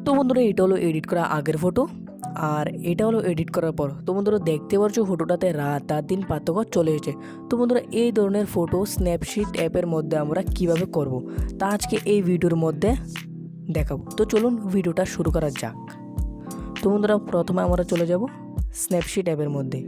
তো বন্ধুরা এটা হলো এডিট করা আগের ফটো, আর এটা হলো এডিট করার পর। তো বন্ধুরা দেখতে পাচ্ছ ফটোটাতে রাত আর দিন পার্থক্য চলে এসেছে। তো বন্ধুরা এই ধরনের ফটো স্ন্যাপশিট অ্যাপের মধ্যে আমরা কিভাবে করব তা আজকে এই ভিডিওর মধ্যে দেখাবো। তো চলুন ভিডিওটা শুরু করা যাক। তো বন্ধুরা প্রথমে আমরা চলে যাব স্ন্যাপশিট অ্যাপের মধ্যে।